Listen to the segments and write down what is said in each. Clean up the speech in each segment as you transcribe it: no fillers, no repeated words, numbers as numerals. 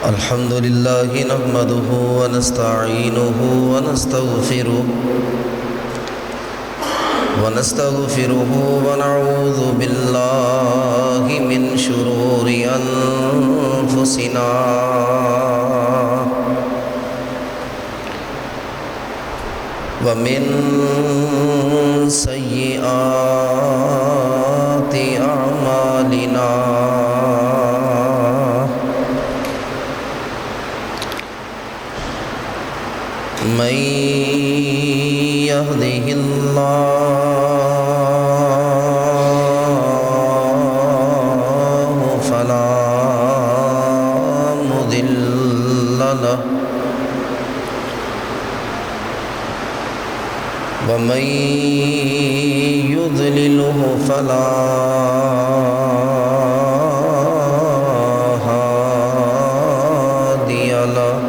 الحمد لله نحمده ونستعينه ونستغفره ونعوذ بالله من شرور أنفسنا ومن سيئات أعمالنا من يهده الله فلا مضل له ومن يضلله فلا هادي له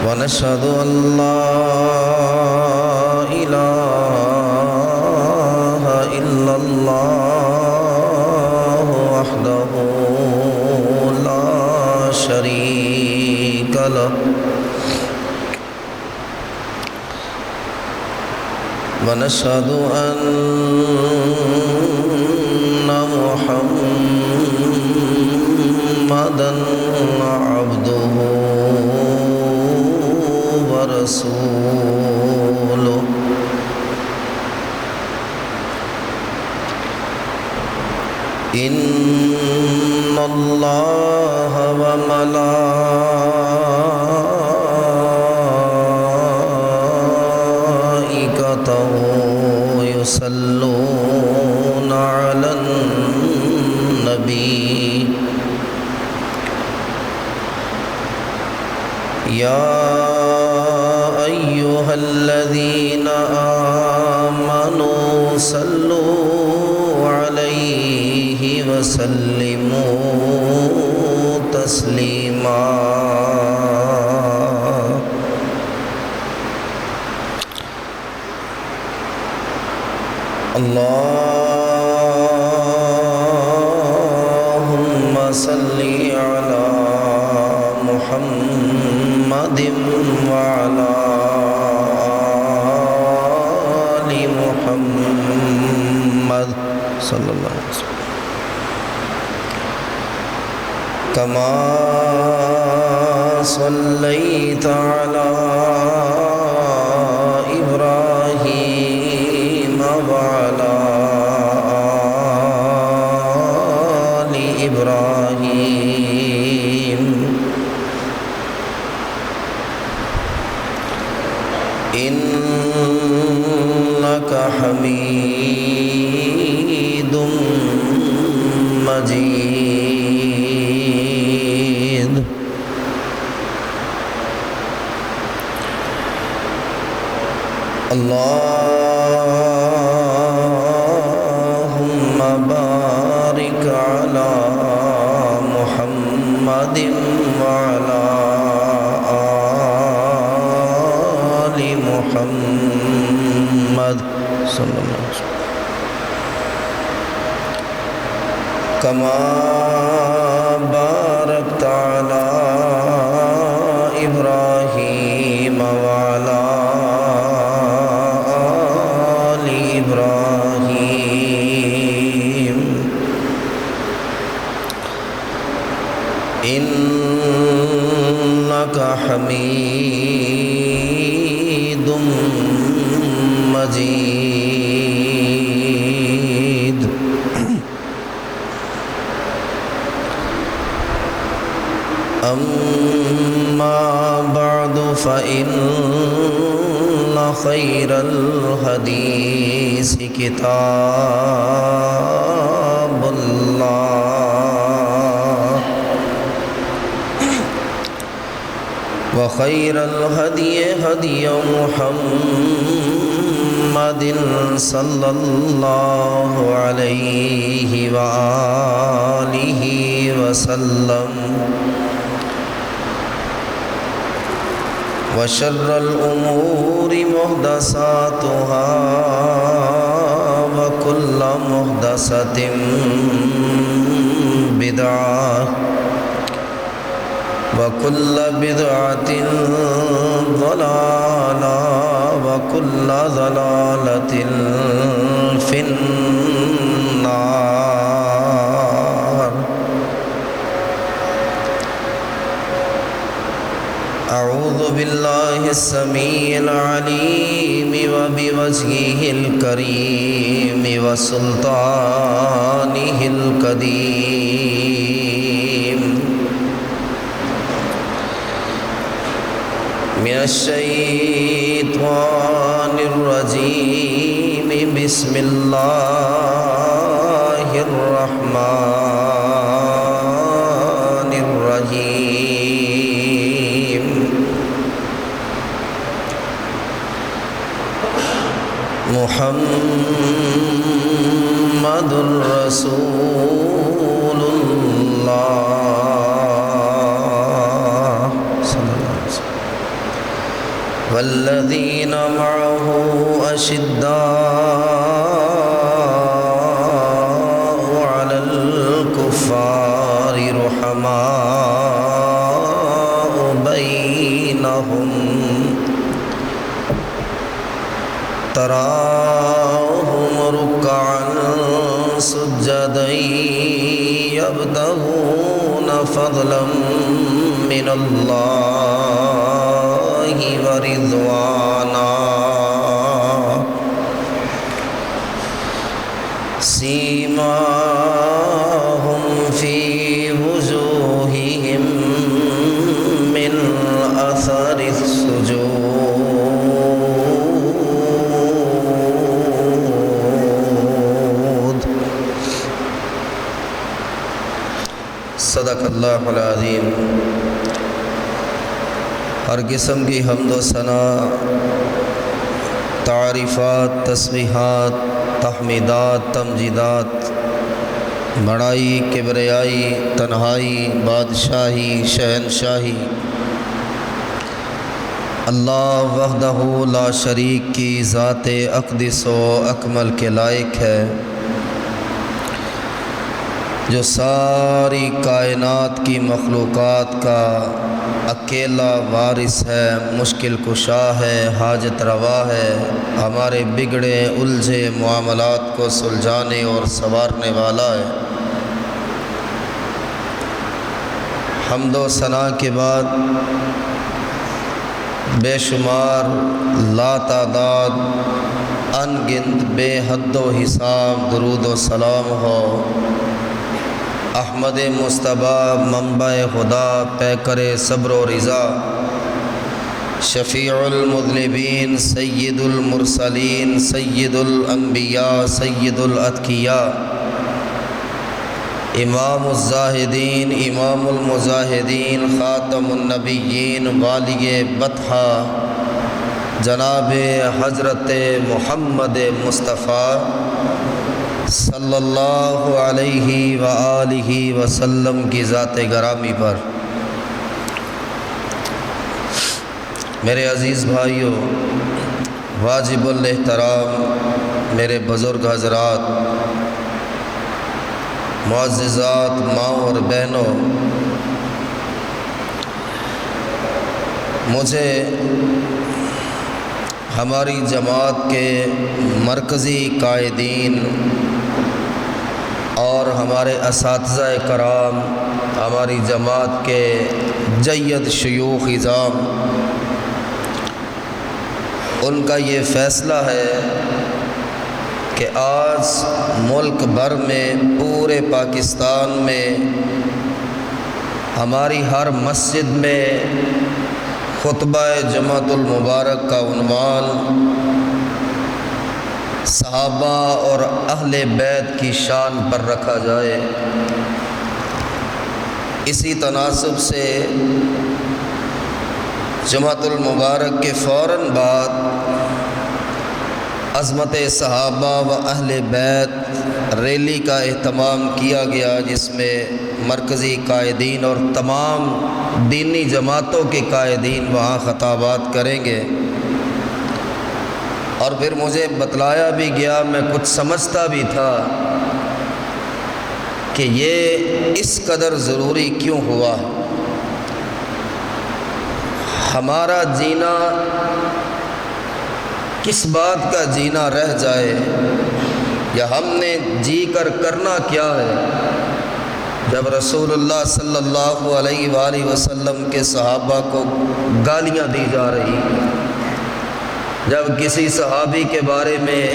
ونشهد أن لا إله إلا الله وحده لا شريك له ونشهد أن محمدًا عبده ورسوله إن الله وملائكته يصلون على النبي يا أيها الذين آمنوا صلوا عليه وسلموا تسليما اللهم صل على محمد وعلى آل محمد صلى الله عليه وسلم كما صليت على إبراهيم وعلى آل إبراهيم إنك حميد مجيد اللهم بارك على محمد وعلى آل محمد صلى الله عليه وسلم كما باركت على إبراهيم وعلى آل إبراهيم إنك حميد مجيد أما بعد فإن خير الحديث كتاب الله وخير الهدي هدي محمد صلى الله عليه وآله وسلم وشر الأمور محدثاتها وكل محدثة بدعة وكل بدعة ضلالة وكل ضلالة في النار. أعوذ بالله السميع العليم وبوجهه الكريم وسلطانه القديم من الشيطان الرجيم. بسم الله الرحمن الرحيم. محمد رسول الله صلى الله عليه وسلم والذين معه أشداء على الكفار رحماء بينهم تراهم ركعا سجدا يبتغون فضلا من الله ورضوانا سيماهم في وجوههم من أثر السجود. صدق اللہ العظیم. ہر قسم کی حمد و ثنا، تعریفات، تسبیحات، تحمیدات، تمجیدات، بڑائی، کبریائی، تنہائی، بادشاہی، شہنشاہی اللہ وحدہ لا شریک کی ذات اقدس و اکمل کے لائق ہے، جو ساری کائنات کی مخلوقات کا اکیلا وارث ہے، مشکل کشا ہے، حاجت روا ہے، ہمارے بگڑے الجھے معاملات کو سلجھانے اور سنوارنے والا ہے. حمد و ثنا کے بعد بے شمار، لا تعداد، ان گنت، بے حد و حساب درود و سلام ہو احمد مصطفیٰ، منبع خدا، پیکر صبر و رضا، شفیع المذنبین، سید المرسلین، سید الانبیاء، سید الاتقیاء، امام الزاہدین، امام المزاہدین، خاتم النبیین، والی بطحہ جناب حضرت محمد مصطفیٰ صلی اللہ علیہ وآلہ وسلم کی ذات گرامی پر. میرے عزیز بھائیوں، واجب الاحترام میرے بزرگ حضرات، معززات ماں اور بہنوں، مجھے ہماری جماعت کے مرکزی قائدین اور ہمارے اساتذہ کرام، ہماری جماعت کے جید شیوخ اعظام، ان کا یہ فیصلہ ہے کہ آج ملک بھر میں، پورے پاکستان میں، ہماری ہر مسجد میں خطبہ جمعۃ المبارک کا عنوان صحابہ اور اہل بیت کی شان پر رکھا جائے. اسی تناسب سے جمعۃ المبارک کے فوراً بعد عظمت صحابہ و اہل بیت ریلی کا اہتمام کیا گیا، جس میں مرکزی قائدین اور تمام دینی جماعتوں کے قائدین وہاں خطابات کریں گے، اور پھر مجھے بتلایا بھی گیا، میں کچھ سمجھتا بھی تھا کہ یہ اس قدر ضروری کیوں ہوا ہے۔ ہمارا جینا کس بات کا جینا رہ جائے، یا ہم نے جی کر کرنا کیا ہے؟ جب رسول اللہ صلی اللہ علیہ وآلہ وسلم کے صحابہ کو گالیاں دی جا رہی ہیں، جب کسی صحابی کے بارے میں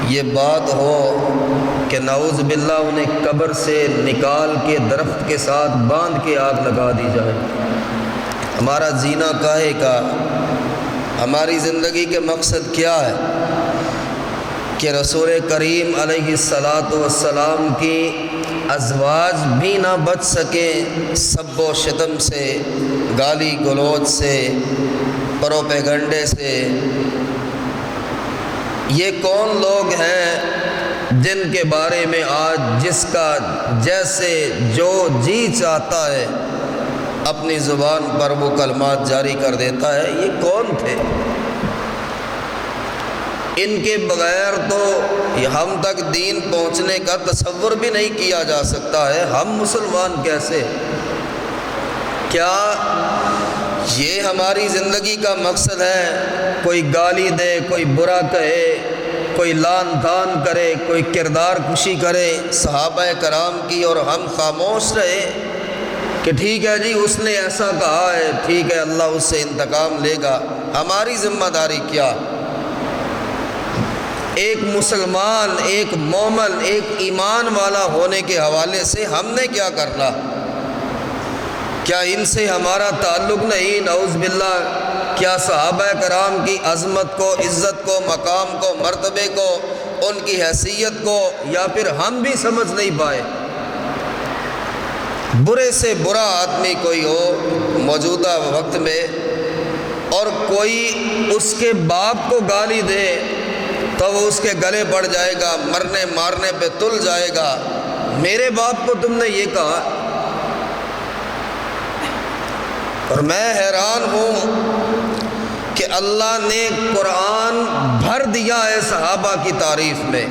یہ بات ہو کہ نعوذ باللہ انہیں قبر سے نکال کے درخت کے ساتھ باندھ کے آگ لگا دی جائے، ہمارا جینا کاہے کا؟ ہماری زندگی کے مقصد کیا ہے؟ کہ رسول کریم علیہ السلام کی ازواج بھی نہ بچ سکیں سب و شتم سے، گالی گلوچ سے، پروپیگنڈے سے۔ یہ کون لوگ ہیں جن کے بارے میں آج جس کا جیسے جو جی چاہتا ہے اپنی زبان پر وہ کلمات جاری کر دیتا ہے؟ یہ کون تھے؟ ان کے بغیر تو ہم تک دین پہنچنے کا تصور بھی نہیں کیا جا سکتا ہے۔ ہم مسلمان کیسے؟ کیا یہ ہماری زندگی کا مقصد ہے؟ کوئی گالی دے، کوئی برا کہے، کوئی لان تان کرے، کوئی کردار کشی کرے صحابہ کرام کی، اور ہم خاموش رہے کہ ٹھیک ہے جی اس نے ایسا کہا ہے، ٹھیک ہے اللہ اس سے انتقام لے گا؟ ہماری ذمہ داری کیا؟ ایک مسلمان، ایک مومن، ایک ایمان والا ہونے کے حوالے سے ہم نے کیا کرنا؟ کیا ان سے ہمارا تعلق نہیں؟ نعوذ باللہ، کیا صحابہ کرام کی عظمت کو، عزت کو، مقام کو، مرتبے کو، ان کی حیثیت کو یا پھر ہم بھی سمجھ نہیں پائے؟ برے سے برا آدمی کوئی ہو موجودہ وقت میں اور کوئی اس کے باپ کو گالی دے تو وہ اس کے گلے پڑ جائے گا، مرنے مارنے پہ تل جائے گا، میرے باپ کو تم نے یہ کہا؟ اور میں حیران ہوں کہ اللہ نے قرآن بھر دیا ہے صحابہ کی تعریف میں۔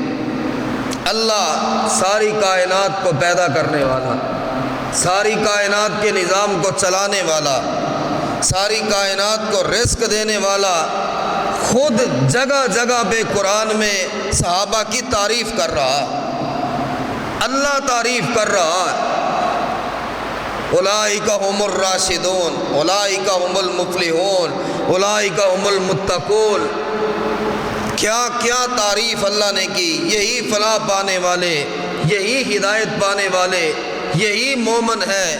اللہ ساری کائنات کو پیدا کرنے والا، ساری کائنات کے نظام کو چلانے والا، ساری کائنات کو رزق دینے والا، خود جگہ جگہ پہ قرآن میں صحابہ کی تعریف کر رہا، اللہ تعریف کر رہا۔ اولئک ہم الراشدون، اولئک ہم المفلحون، اولئک ہم المتقون۔ کیا کیا تعریف اللہ نے کی! یہی فلاح پانے والے، یہی ہدایت پانے والے، یہی مومن ہے،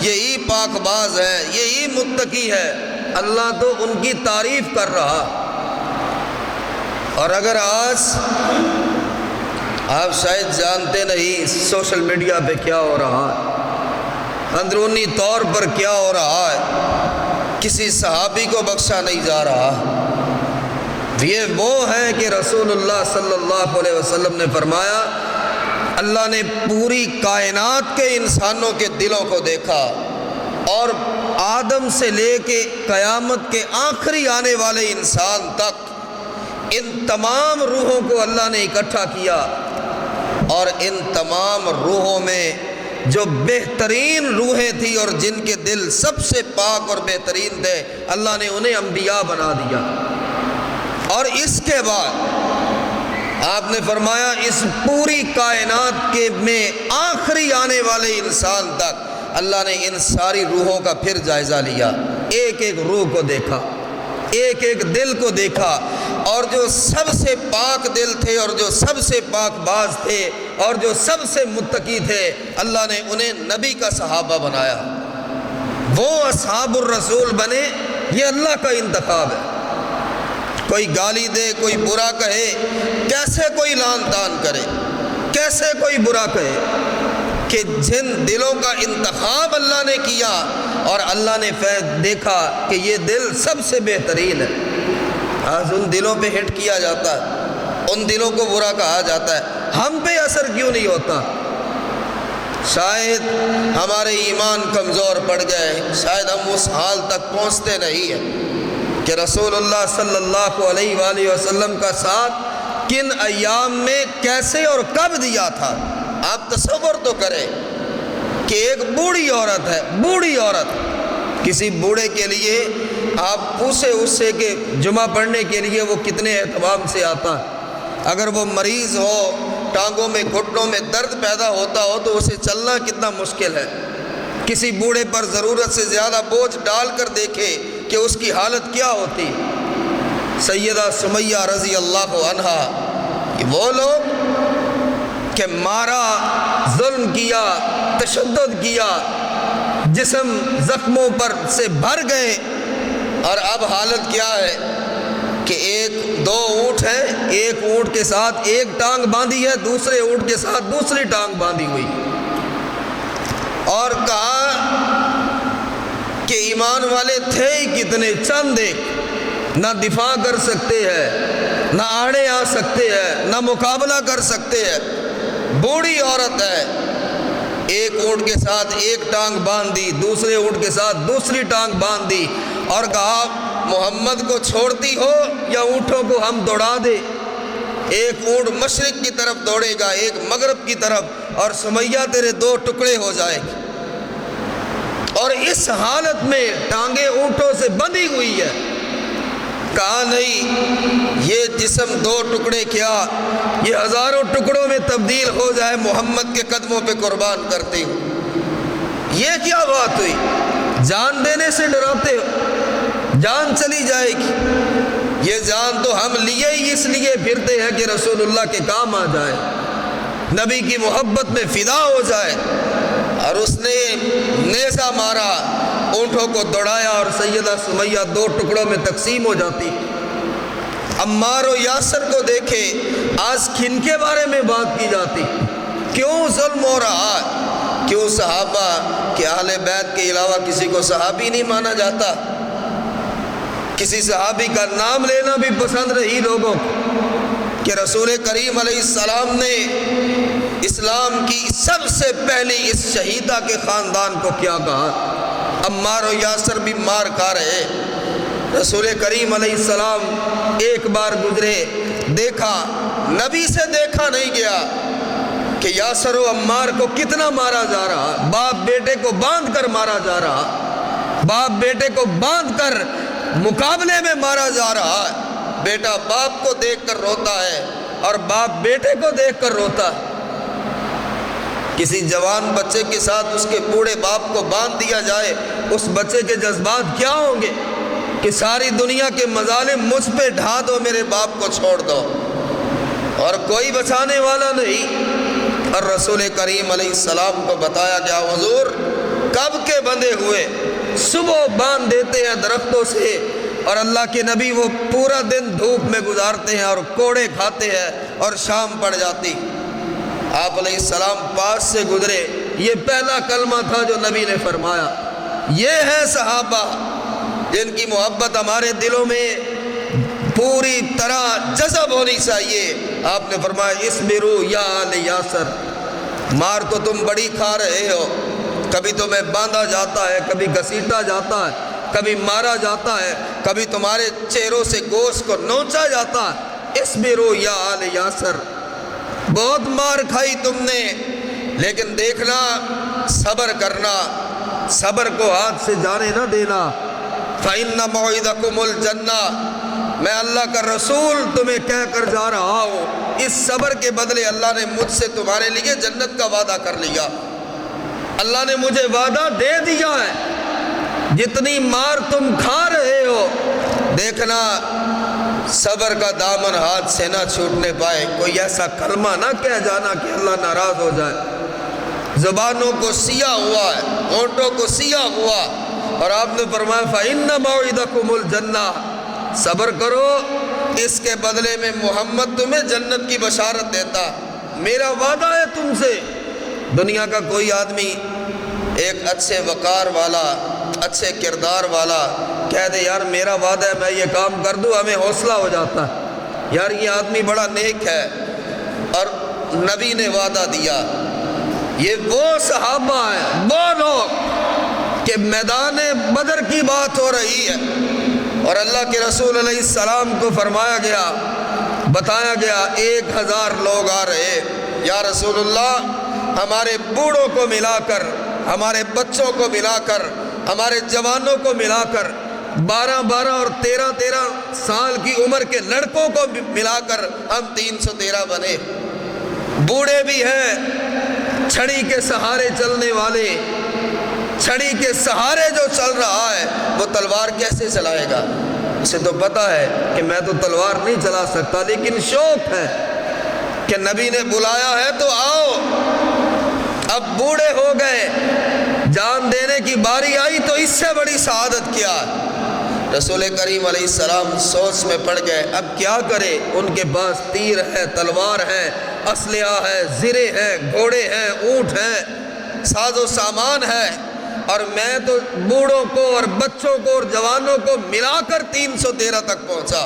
یہی پاک باز ہے، یہی متقی ہے۔ اللہ تو ان کی تعریف کر رہا۔ اور اگر آج آپ شاید جانتے نہیں سوشل میڈیا پہ کیا ہو رہا ہے، اندرونی طور پر کیا ہو رہا ہے، کسی صحابی کو بخشا نہیں جا رہا۔ یہ وہ ہے کہ رسول اللہ صلی اللہ علیہ وسلم نے فرمایا، اللہ نے پوری کائنات کے انسانوں کے دلوں کو دیکھا، اور آدم سے لے کے قیامت کے آخری آنے والے انسان تک ان تمام روحوں کو اللہ نے اکٹھا کیا، اور ان تمام روحوں میں جو بہترین روحیں تھیں اور جن کے دل سب سے پاک اور بہترین تھے، اللہ نے انہیں انبیاء بنا دیا۔ اور اس کے بعد آپ نے فرمایا اس پوری کائنات کے میں آخری آنے والے انسان تک اللہ نے ان ساری روحوں کا پھر جائزہ لیا، ایک ایک روح کو دیکھا، ایک ایک دل کو دیکھا، اور جو سب سے پاک دل تھے اور جو سب سے پاک باز تھے اور جو سب سے متقی تھے، اللہ نے انہیں نبی کا صحابہ بنایا۔ وہ اصحاب الرسول بنے، یہ اللہ کا انتخاب ہے۔ کوئی گالی دے، کوئی برا کہے، کیسے کوئی لان تان کرے، کیسے کوئی برا کہے، کہ جن دلوں کا انتخاب اللہ نے کیا اور اللہ نے دیکھا کہ یہ دل سب سے بہترین ہے، آج ان دلوں پہ ہٹ کیا جاتا ہے، ان دلوں کو برا کہا جاتا ہے۔ ہم پہ اثر کیوں نہیں ہوتا؟ شاید ہمارے ایمان کمزور پڑ گئے، شاید ہم اس حال تک پہنچتے نہیں ہیں کہ رسول اللہ صلی اللہ علیہ وآلہ وسلم کا ساتھ کن ایام میں کیسے اور کب دیا تھا۔ آپ تصور تو کریں کہ ایک بوڑھی عورت ہے، بوڑھی عورت، کسی بوڑھے کے لیے آپ پوچھے اس سے کہ جمعہ پڑھنے کے لیے وہ کتنے اہتمام سے آتا ہے۔ اگر وہ مریض ہو، ٹانگوں میں گھٹنوں میں درد پیدا ہوتا ہو تو اسے چلنا کتنا مشکل ہے۔ کسی بوڑھے پر ضرورت سے زیادہ بوجھ ڈال کر دیکھے کہ اس کی حالت کیا ہوتی۔ سیدہ سمیہ رضی اللہ عنہا، وہ لوگ کہ مارا، ظلم کیا، تشدد کیا، جسم زخموں پر سے بھر گئے، اور اب حالت کیا ہے کہ دو اونٹ ہیں، ایک اونٹ کے ساتھ ایک ٹانگ باندھی ہے، دوسرے اونٹ کے ساتھ دوسری ٹانگ باندھی ہوئی، اور کہا کہ ایمان والے تھے ہی کتنے، چند ایک، نہ دفاع کر سکتے ہیں، نہ آڑے آ سکتے ہیں، نہ مقابلہ کر سکتے ہیں۔ بوڑھی عورت ہے، ایک اونٹ کے ساتھ ایک ٹانگ باندھی، دوسرے اونٹ کے ساتھ دوسری ٹانگ باندھی، اور کہا محمد کو چھوڑتی ہو یا اونٹوں کو ہم دوڑا دے۔ ایک اونٹ مشرق کی طرف دوڑے گا، ایک مغرب کی طرف، اور سمیہ تیرے دو ٹکڑے ہو جائے گی۔ اور اس حالت میں ٹانگیں اونٹوں سے بندھی ہوئی ہے۔ کہا نہیں، یہ جسم دو ٹکڑے کیا، یہ ہزاروں ٹکڑوں میں تبدیل ہو جائے، محمد کے قدموں پہ قربان کرتی ہوں۔ یہ کیا بات ہوئی؟ جان دینے سے ڈراتے ہو، جان چلی جائے گی۔ یہ جان تو ہم لیے ہی اس لیے پھرتے ہیں کہ رسول اللہ کے کام آ جائے، نبی کی محبت میں فدا ہو جائے۔ اور اس نے نیزہ مارا، اونٹوں کو دوڑایا، اور سیدہ سمیہ دو ٹکڑوں میں تقسیم ہو جاتی۔ عمار و یاسر کو دیکھے، آج کن کے بارے میں بات کی جاتی؟ کیوں ظلم ہو رہا؟ کیوں صحابہ کہ اہل بیت کے علاوہ کسی کو صحابی نہیں مانا جاتا؟ کسی صحابی کا نام لینا بھی پسند نہیں لوگوں کو، کہ رسول کریم علیہ السلام نے اسلام کی سب سے پہلی اس شہیدہ کے خاندان کو کیا کہا؟ عمار و یاسر بھی مار کھا رہے۔ رسول کریم علیہ السلام ایک بار گزرے، دیکھا، نبی سے دیکھا نہیں گیا کہ یاسر و عمار کو کتنا مارا جا رہا، باپ بیٹے کو باندھ کر مارا جا رہا، باپ بیٹے کو باندھ کر مقابلے میں مارا جا رہا ہے۔ بیٹا باپ کو دیکھ کر روتا ہے اور باپ بیٹے کو دیکھ کر روتا ہے۔ کسی جوان بچے کے ساتھ اس کے بوڑھے باپ کو باندھ دیا جائے، اس بچے کے جذبات کیا ہوں گے کہ ساری دنیا کے مظالم مجھ پہ ڈھا دو، میرے باپ کو چھوڑ دو، اور کوئی بچانے والا نہیں۔ اور رسول کریم علیہ السلام کو بتایا گیا، حضور کب کے بندھے ہوئے، صبح باندھ دیتے ہیں درختوں سے، اور اللہ کے نبی وہ پورا دن دھوپ میں گزارتے ہیں اور کوڑے کھاتے ہیں، اور شام پڑ جاتی، آپ علیہ السلام پاس سے گزرے، یہ پہلا کلمہ تھا جو نبی نے فرمایا۔ یہ ہے صحابہ جن کی محبت ہمارے دلوں میں پوری طرح جذب ہونی چاہیے۔ آپ نے فرمایا، اصبروا یا آل یاسر، مار تو تم بڑی کھا رہے ہو، کبھی تمہیں باندھا جاتا ہے، کبھی گھسیٹا جاتا ہے، کبھی مارا جاتا ہے، کبھی تمہارے چہروں سے گوشت کو نوچا جاتا ہے۔ اصبروا یا آل یاسر، بہت مار کھائی تم نے، لیکن دیکھنا، صبر کرنا، صبر کو ہاتھ سے جانے نہ دینا۔ فَإِنَّ مَوْعِدَكُمُ الْجَنَّةُ، میں اللہ کا رسول تمہیں کہہ کر جا رہا ہوں، اس صبر کے بدلے اللہ نے مجھ سے تمہارے لیے جنت کا وعدہ کر لیا۔ اللہ نے مجھے وعدہ دے دیا ہے، جتنی مار تم کھا رہے ہو، دیکھنا صبر کا دامن ہاتھ سے نہ چھوٹنے پائے، کوئی ایسا کلمہ نہ کہہ جانا کہ اللہ ناراض ہو جائے۔ زبانوں کو سیاہ ہوا ہے، ہونٹوں کو سیاہ ہوا، اور آپ نے فرمایا فَإِنَّ مَوْعِدَكُمُ الْجَنَّةُ، صبر کرو، اس کے بدلے میں محمد تمہیں جنت کی بشارت دیتا، میرا وعدہ ہے تم سے۔ دنیا کا کوئی آدمی ایک اچھے وقار والا، اچھے کردار والا کہہ دے یار میرا وعدہ ہے میں یہ کام کر دوں، ہمیں حوصلہ ہو جاتا ہے، یار یہ آدمی بڑا نیک ہے، اور نبی نے وعدہ دیا یہ وہ صحابہ ہیں، وہ لوگ کہ میدان بدر کی بات ہو رہی ہے اور اللہ کے رسول علیہ السلام کو فرمایا گیا، بتایا گیا 1000 لوگ آ رہے، یا رسول اللہ ہمارے بوڑھوں کو ملا کر، ہمارے بچوں کو ملا کر، ہمارے جوانوں کو ملا کر، 12 اور 13 سال کی عمر کے لڑکوں کو ملا کر ہم 313 بنے۔ بوڑھے بھی ہیں، چھڑی کے سہارے چلنے والے، چھڑی کے سہارے جو چل رہا ہے وہ تلوار کیسے چلائے گا؟ اسے تو پتا ہے کہ میں تو تلوار نہیں چلا سکتا، لیکن شوق ہے کہ نبی نے بلایا ہے تو آؤ۔ اب بوڑھے ہو گئے، جان دینے کی باری آئی تو اس سے بڑی سعادت کیا؟ رسول کریم علیہ السلام سوچ میں پڑ گئے، اب کیا کرے؟ ان کے پاس تیر ہے، تلوار ہے، اسلحہ ہے، زرے ہیں، گھوڑے ہیں، اونٹ ہیں، ساز و سامان ہے، اور میں تو بوڑھوں کو اور بچوں کو اور جوانوں کو ملا کر 313 تک پہنچا۔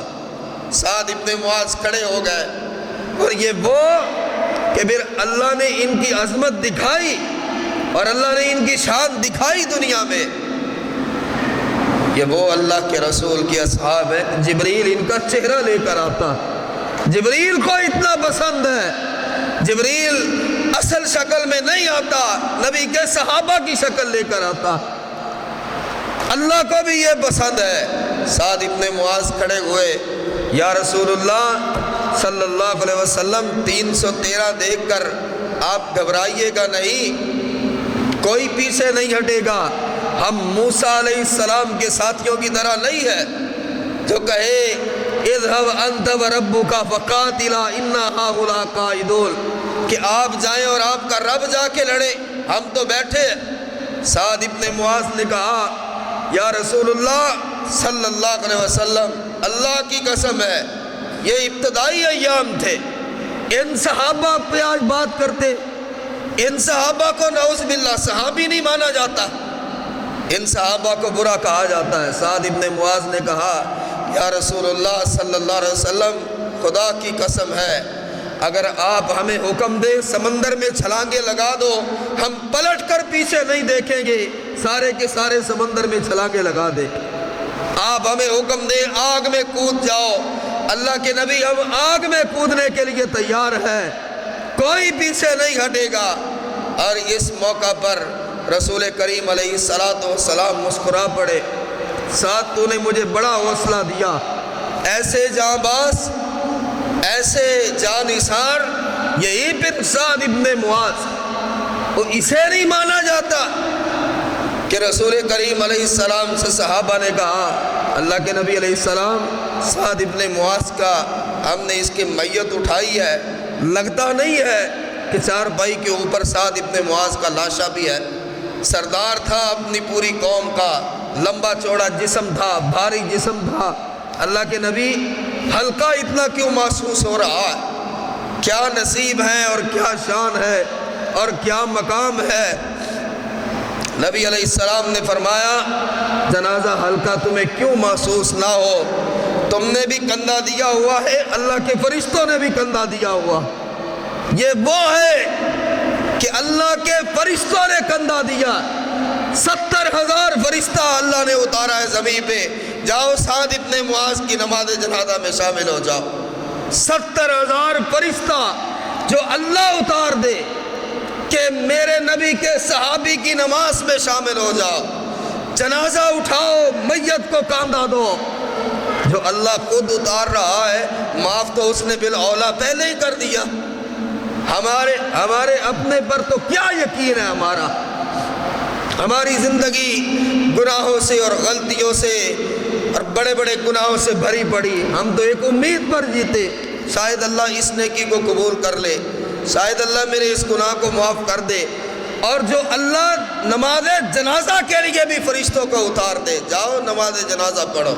سعد ابن معاذ کھڑے ہو گئے، اور یہ وہ کہ پھر اللہ نے ان کی عظمت دکھائی اور اللہ نے ان کی شان دکھائی دنیا میں۔ یہ وہ اللہ کے رسول کے اصحاب ہیں، جبریل ان کا چہرہ لے کر آتا، جبریل کو اتنا پسند ہے، جبریل اصل شکل میں نہیں آتا، نبی کے صحابہ کی شکل لے کر آتا، اللہ کو بھی یہ پسند ہے۔ سعد ابن معاذ کھڑے ہوئے، یا رسول اللہ صلی اللہ علیہ وسلم 313 دیکھ کر آپ گھبرائیے گا نہیں، کوئی پیچھے نہیں ہٹے گا، ہم موسیٰ علیہ السلام کے ساتھیوں کی طرح نہیں ہے جو کہے اذهب انت وربک فقاتلا انا ہاہنا قاعدون، کہ آپ جائیں اور آپ کا رب جا کے لڑے، ہم تو بیٹھے ہیں۔ سعد ابن معاذ نے کہا، یا رسول اللہ صلی اللہ علیہ وسلم اللہ کی قسم ہے یہ ابتدائی ایام تھے، ان صحابہ پہ آج بات کرتے، ان صحابہ کو نعوذ باللہ صحابی نہیں مانا جاتا، ان صحابہ کو برا کہا جاتا ہے۔ سعد ابن معاذ نے کہا، یا رسول اللہ صلی اللہ علیہ وسلم خدا کی قسم ہے اگر آپ ہمیں حکم دیں سمندر میں چھلانگیں لگا دو، ہم پلٹ کر پیچھے نہیں دیکھیں گے، سارے کے سارے سمندر میں چھلانگیں لگا دیں۔ آپ ہمیں حکم دیں آگ میں کود جاؤ، اللہ کے نبی ہم آگ میں کودنے کے لیے تیار ہیں، کوئی پیچھے نہیں ہٹے گا۔ اور اس موقع پر رسول کریم علیہ السلام مسکرا پڑے، ساتھ تو نے مجھے بڑا حوصلہ دیا، ایسے جاں باز، ایسے جان نثار، یہی پھر سعد ابن معاذ، وہ اسے نہیں مانا جاتا کہ رسول کریم علیہ السلام سے صحابہ نے کہا، اللہ کے نبی علیہ السلام سعد ابن معاذ کا ہم نے اس کی میت اٹھائی ہے، لگتا نہیں ہے کہ 4 بھائی کے اوپر سعد ابن معاذ کا لاشا بھی ہے، سردار تھا اپنی پوری قوم کا، لمبا چوڑا جسم تھا، بھاری جسم تھا، اللہ کے نبی ہلکا اتنا کیوں محسوس ہو رہا ہے؟ کیا نصیب ہے اور کیا شان ہے اور کیا مقام ہے؟ نبی علیہ السلام نے فرمایا، جنازہ ہلکا تمہیں کیوں محسوس نہ ہو، تم نے بھی کندھا دیا ہوا ہے، اللہ کے فرشتوں نے بھی کندھا دیا ہوا، یہ وہ ہے کہ اللہ کے فرشتوں نے کندھا دیا، 70,000 فرشتہ اللہ نے اتارا ہے زمین پہ، جاؤ سعد ابن معاذ کی نماز جنازہ میں شامل ہو جاؤ۔ 70,000 فرشتہ جو اللہ اتار دے کہ میرے نبی کے صحابی کی نماز میں شامل ہو جاؤ، جنازہ اٹھاؤ، میت کو کاندھا دو، جو اللہ خود اتار رہا ہے، معاف تو اس نے بالاولیٰ پہلے ہی کر دیا۔ ہمارے اپنے پر تو کیا یقین ہے ہمارا، ہماری زندگی گناہوں سے اور غلطیوں سے اور بڑے بڑے گناہوں سے بھری پڑی، ہم تو ایک امید پر جیتے، شاید اللہ اس نیکی کو قبول کر لے، شاید اللہ میرے اس گناہ کو معاف کر دے، اور جو اللہ نماز جنازہ کے لیے بھی فرشتوں کو اتار دے، جاؤ نماز جنازہ پڑھو،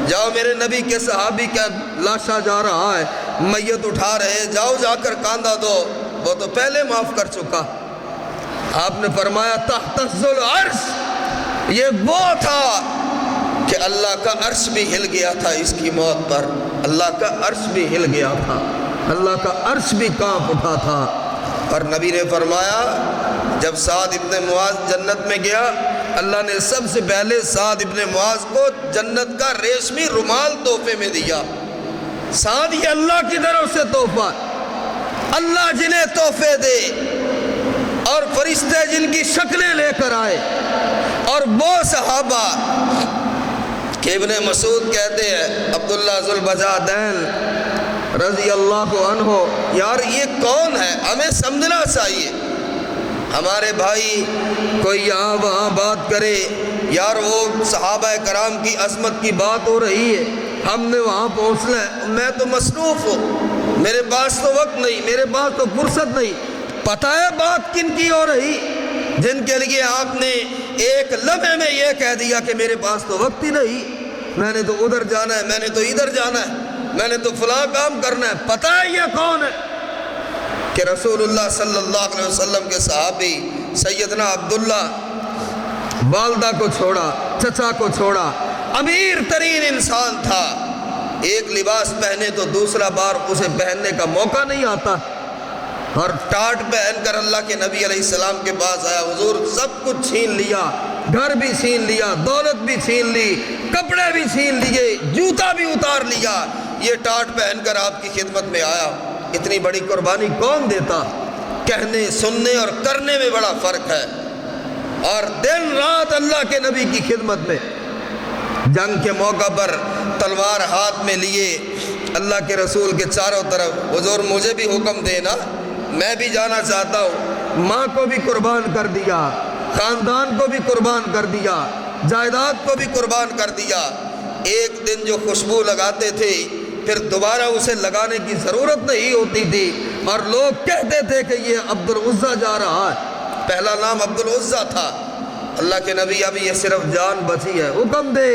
جاؤ میرے نبی کے صحابی کا لاشا جا رہا ہے، میت اٹھا رہے، جاؤ جا کر کاندھا دو، وہ تو پہلے معاف کر چکا۔ آپ نے فرمایا تحت العرش، یہ وہ تھا کہ اللہ کا عرش بھی ہل گیا تھا اس کی موت پر، اللہ کا عرش بھی ہل گیا تھا، اللہ کا عرش بھی کانپ اٹھا تھا، اور نبی نے فرمایا جب سعد ابن معاذ جنت میں گیا، اللہ نے سب سے پہلے سعد ابن معاذ کو جنت کا ریشمی رومال تحفے میں دیا۔ سعد یہ اللہ کی طرف سے تحفہ، اللہ جنہیں تحفے دے اور فرشتے جن کی شکلیں لے کر آئے، اور وہ صحابہ کہ ابن مسعود کہتے ہیں عبداللہ ذوالبجادین رضی اللہ عنہ، یار یہ کون ہے، ہمیں سمجھنا چاہیے۔ ہمارے بھائی کوئی یہاں وہاں بات کرے، یار وہ صحابہ کرام کی عظمت کی بات ہو رہی ہے، ہم نے وہاں پہنچنا ہے، میں تو مصروف ہوں، میرے پاس تو وقت نہیں، میرے پاس تو فرصت نہیں۔ پتہ ہے بات کن کی ہو رہی؟ جن کے لیے آپ نے ایک لمحے میں یہ کہہ دیا کہ میرے پاس تو وقت ہی نہیں، میں نے تو ادھر جانا ہے، میں نے تو ادھر جانا ہے، میں نے تو فلاں کام کرنا ہے۔ پتہ ہے یہ کون ہے؟ کہ رسول اللہ صلی اللہ علیہ وسلم کے صحابی سیدنا عبداللہ، والدہ کو چھوڑا، چچا کو چھوڑا، امیر ترین انسان تھا، ایک لباس پہنے تو دوسرا بار اسے پہننے کا موقع نہیں آتا، اور ٹاٹ پہن کر اللہ کے نبی علیہ السلام کے پاس آیا، حضور سب کچھ چھین لیا، گھر بھی چھین لیا، دولت بھی چھین لی، کپڑے بھی چھین لیے، جوتا بھی اتار لیا، یہ ٹاٹ پہن کر آپ کی خدمت میں آیا، اتنی بڑی قربانی کون دیتا؟ کہنے سننے اور کرنے میں بڑا فرق ہے۔ اور دن رات اللہ کے نبی کی خدمت میں، جنگ کے موقع پر تلوار ہاتھ میں لیے اللہ کے رسول کے چاروں طرف، حضور مجھے بھی حکم دینا، میں بھی جانا چاہتا ہوں، ماں کو بھی قربان کر دیا، خاندان کو بھی قربان کر دیا، جائیداد کو بھی قربان کر دیا۔ ایک دن جو خوشبو لگاتے تھے پھر دوبارہ اسے لگانے کی ضرورت نہیں ہوتی تھی، اور لوگ کہتے تھے کہ یہ عبد العزیٰ جا رہا ہے، پہلا نام عبد العزیٰ تھا۔ اللہ کے نبی ابھی یہ صرف جان بچی ہے، حکم دے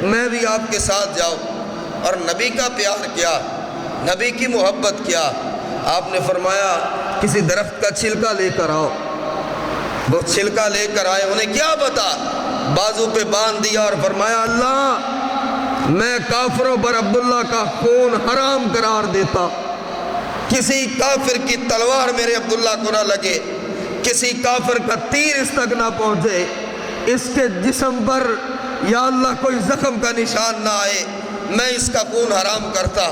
میں بھی آپ کے ساتھ جاؤں۔ اور نبی کا پیار کیا، نبی کی محبت کیا، آپ نے فرمایا کسی درخت کا چھلکا لے کر آؤ، وہ چھلکا لے کر آئے، انہیں کیا پتا، بازو پہ باندھ دیا اور فرمایا اللہ میں کافروں پر عبداللہ کا خون حرام قرار دیتا، کسی کافر کی تلوار میرے عبداللہ کو نہ لگے، کسی کافر کا تیر اس تک نہ پہنچے، اس کے جسم پر یا اللہ کوئی زخم کا نشان نہ آئے، میں اس کا خون حرام کرتا۔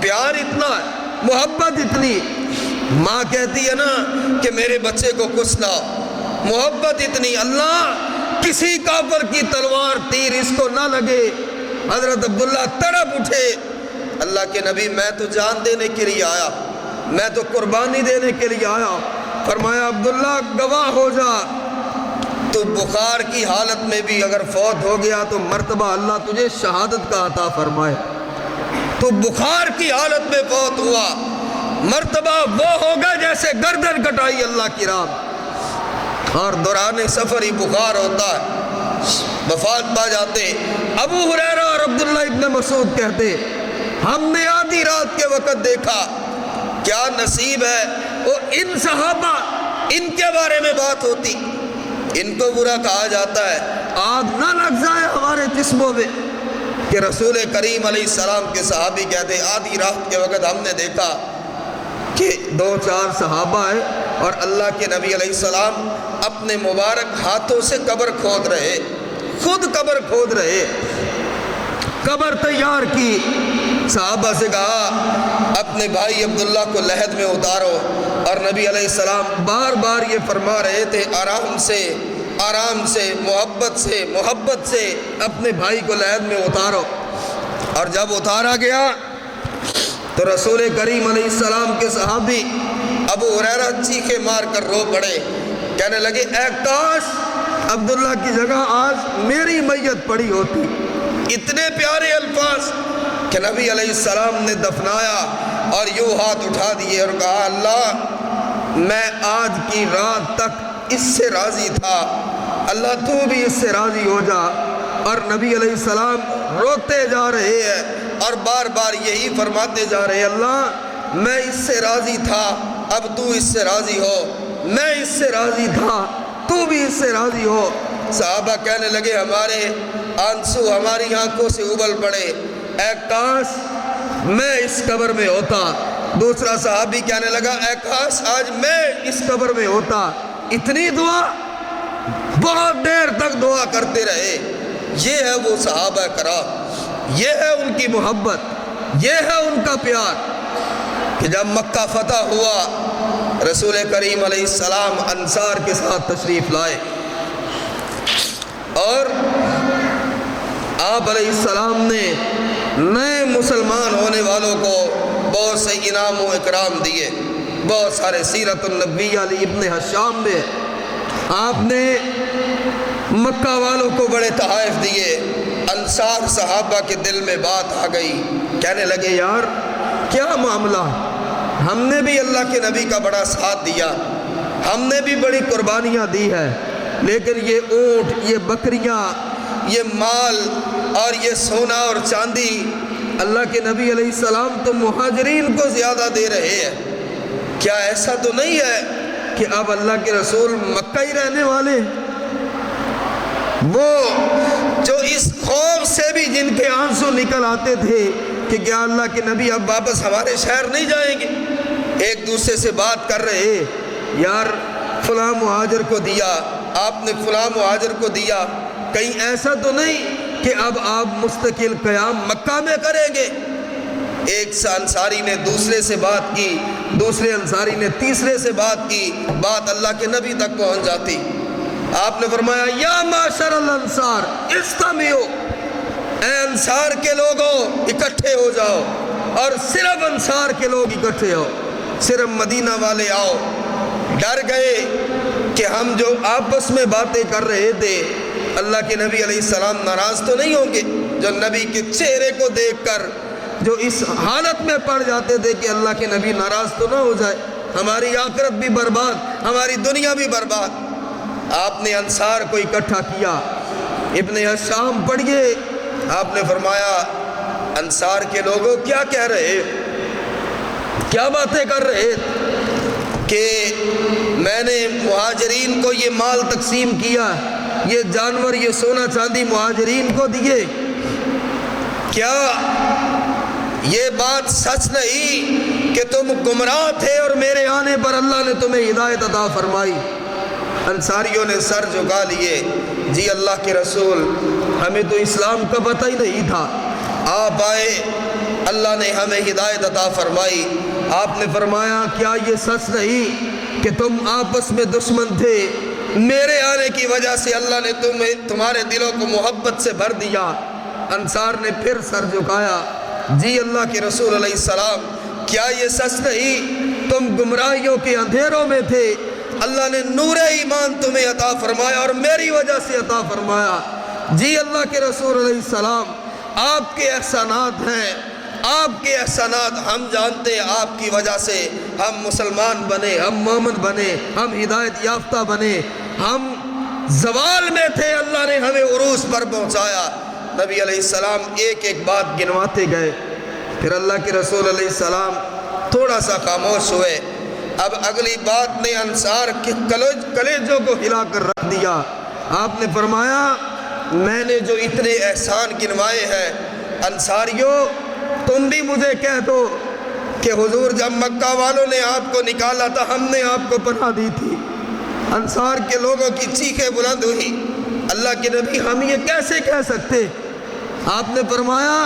پیار اتنا ہے، محبت اتنی، ماں کہتی ہے نا کہ میرے بچے کو کچھ نہ، محبت اتنی، اللہ کسی کافر کی تلوار تیر اس کو نہ لگے۔ حضرت عبداللہ تڑپ اٹھے، اللہ کے نبی میں تو جان دینے کے لیے آیا، میں تو قربانی دینے کے لیے آیا۔ فرمایا عبداللہ گواہ ہو جا، تو بخار کی حالت میں بھی اگر فوت ہو گیا تو مرتبہ اللہ تجھے شہادت کا عطا فرمائے۔ تو بخار کی حالت میں فوت ہوا، مرتبہ وہ ہوگا جیسے گردن کٹائی اللہ کی راہ، اور دوران سفر ہی بخار ہوتا ہے، وفات پا جاتے۔ ابو ہریرہ اور عبداللہ ابن مسعود کہتے ہم نے آدھی رات کے وقت دیکھا، کیا نصیب ہے وہ ان صحابہ، ان کے بارے میں بات ہوتی، ان کو برا کہا جاتا ہے، آگ نہ لگ جائے ہمارے جسموں میں، کہ رسول کریم علیہ السلام کے صحابی کہتے آدھی رات کے وقت ہم نے دیکھا کہ 2-4 صحابہ ہیں اور اللہ کے نبی علیہ السلام اپنے مبارک ہاتھوں سے قبر کھود رہے، خود قبر کھود رہے، قبر تیار کی۔ صحابہ سے کہا اپنے بھائی عبداللہ کو لحد میں اتارو، اور نبی علیہ السلام بار بار یہ فرما رہے تھے آرام سے، آرام سے، محبت سے اپنے بھائی کو لحد میں اتارو۔ اور جب اتارا گیا تو رسول کریم علیہ السلام کے صحابی ابو ہریرہ چیخے مار کر رو پڑے، کہنے لگے اے کاش عبداللہ کی جگہ آج میری میت پڑی ہوتی۔ اتنے پیارے الفاظ کہ نبی علیہ السلام نے دفنایا اور یوں ہاتھ اٹھا دیے اور کہا اللہ میں آج کی رات تک اس سے راضی تھا، اللہ تو بھی اس سے راضی ہو جا۔ اور نبی علیہ السلام روتے جا رہے ہیں اور بار بار یہی فرماتے جا رہے ہیں اللہ میں اس سے راضی تھا، اب تو اس سے راضی ہو، میں اس سے راضی تھا، تو بھی اس سے راضی ہو۔ صحابہ کہنے لگے ہمارے آنسو ہماری آنکھوں سے ابل پڑے، اے کاش میں اس قبر میں ہوتا۔ دوسرا صحابی کہنے لگا اے کاش آج میں اس قبر میں ہوتا۔ اتنی دعا، بہت دیر تک دعا کرتے رہے۔ یہ ہے وہ صحابہ کرام، یہ ہے ان کی محبت، یہ ہے ان کا پیار کہ جب مکہ فتح ہوا رسول کریم علیہ السلام انصار کے ساتھ تشریف لائے اور آپ علیہ السلام نے نئے مسلمان ہونے والوں کو بہت سے انعام و اکرام دیے، بہت سارے سیرت النبی علی ابن حشام میں آپ نے مکہ والوں کو بڑے تحائف دیے۔ انصار صحابہ کے دل میں بات آ گئی، کہنے لگے یار کیا معاملہ، ہم نے بھی اللہ کے نبی کا بڑا ساتھ دیا، ہم نے بھی بڑی قربانیاں دی ہے، لیکن یہ اونٹ، یہ بکریاں، یہ مال اور یہ سونا اور چاندی اللہ کے نبی علیہ السلام تو مہاجرین کو زیادہ دے رہے ہیں، کیا ایسا تو نہیں ہے کہ اب اللہ کے رسول مکہ ہی رہنے والے؟ وہ جو اس خوف سے بھی جن کے آنسو نکل آتے تھے کہ کیا اللہ کے نبی اب واپس ہمارے شہر نہیں جائیں گے، ایک دوسرے سے بات کر رہے، یار فلاں مہاجر کو دیا، آپ نے فلاں مہاجر کو دیا، کہیں ایسا تو نہیں کہ اب آپ مستقل قیام مکہ میں کریں گے؟ ایک انصاری نے دوسرے سے بات کی، دوسرے انصاری نے تیسرے سے بات کی، بات اللہ کے نبی تک پہنچ جاتی۔ آپ نے فرمایا یا معاشر الانصار استمعوا، اے انصار کے لوگوں اکٹھے ہو جاؤ، اور صرف انصار کے لوگ اکٹھے ہو، صرف مدینہ والے آؤ۔ ڈر گئے کہ ہم جو آپس میں باتیں کر رہے تھے اللہ کے نبی علیہ السلام ناراض تو نہیں ہوں گے، جو نبی کے چہرے کو دیکھ کر جو اس حالت میں پڑ جاتے تھے کہ اللہ کے نبی ناراض تو نہ ہو جائے، ہماری آخرت بھی برباد، ہماری دنیا بھی برباد۔ آپ نے انصار کو اکٹھا کیا، ابن حشام پڑھیے، آپ نے فرمایا انصار کے لوگوں کیا کہہ رہے، کیا باتیں کر رہے کہ میں نے مہاجرین کو یہ مال تقسیم کیا، یہ جانور، یہ سونا چاندی مہاجرین کو دیے، کیا یہ بات سچ نہیں کہ تم گمراہ تھے اور میرے آنے پر اللہ نے تمہیں ہدایت عطا فرمائی؟ انصاریوں نے سر جھکا لیے، جی اللہ کے رسول ہمیں تو اسلام کا پتہ ہی نہیں تھا، آپ آئے، اللہ نے ہمیں ہدایت عطا فرمائی۔ آپ نے فرمایا کیا یہ سچ نہیں کہ تم آپس میں دشمن تھے، میرے آنے کی وجہ سے اللہ نے تمہارے دلوں کو محبت سے بھر دیا؟ انصار نے پھر سر جھکایا، جی اللہ کے رسول علیہ السلام کیا یہ سچ نہیں تم گمراہیوں کے اندھیروں میں تھے، اللہ نے نور ایمان تمہیں عطا فرمایا اور میری وجہ سے عطا فرمایا؟ جی اللہ کے رسول علیہ السلام آپ کے احسانات ہیں، آپ کے احسانات ہم جانتے ہیں، آپ کی وجہ سے ہم مسلمان بنے، ہم مومن بنے، ہم ہدایت یافتہ بنے، ہم زوال میں تھے، اللہ نے ہمیں عروج پر پہنچایا۔ نبی علیہ السلام ایک ایک بات گنواتے گئے، پھر اللہ کے رسول علیہ السلام تھوڑا سا خاموش ہوئے۔ اب اگلی بات نے انصار کے کلیجوں کو ہلا کر رکھ دیا۔ آپ نے فرمایا میں نے جو اتنے احسان گنوائے ہیں، انصاریوں تم بھی مجھے کہہ دو کہ حضور جب مکہ والوں نے آپ کو نکالا تھا ہم نے آپ کو پناہ دی تھی۔ انصار کے لوگوں کی چیخیں بلند ہوئی، اللہ کے نبی ہم یہ کیسے کہہ سکتے؟ آپ نے فرمایا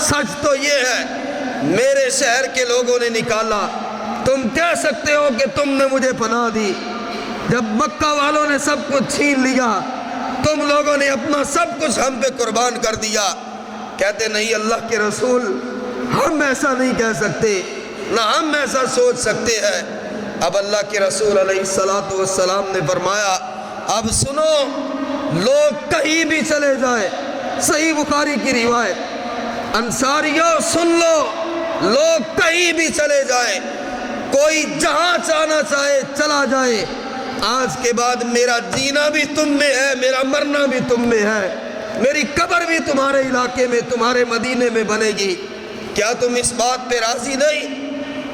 سچ تو یہ ہے میرے شہر کے لوگوں نے نکالا، تم کہہ سکتے ہو کہ تم نے مجھے پناہ دی؟ جب مکہ والوں نے سب کچھ چھین لیا، تم لوگوں نے اپنا سب کچھ ہم پہ قربان کر دیا۔ کہتے نہیں اللہ کے رسول ہم ایسا نہیں کہہ سکتے، نہ ہم ایسا سوچ سکتے ہیں۔ اب اللہ کے رسول علیہ السلام نے فرمایا اب سنو، لوگ کہیں بھی چلے جائیں، صحیح بخاری کی روایت، انصاریوں سن لو، لوگ کہیں بھی چلے جائیں، کوئی جہاں چاہنا چاہے چلا جائے، آج کے بعد میرا جینا بھی تم میں ہے، میرا مرنا بھی تم میں ہے، میری قبر بھی تمہارے علاقے میں، تمہارے مدینے میں بنے گی۔ کیا تم اس بات پہ راضی نہیں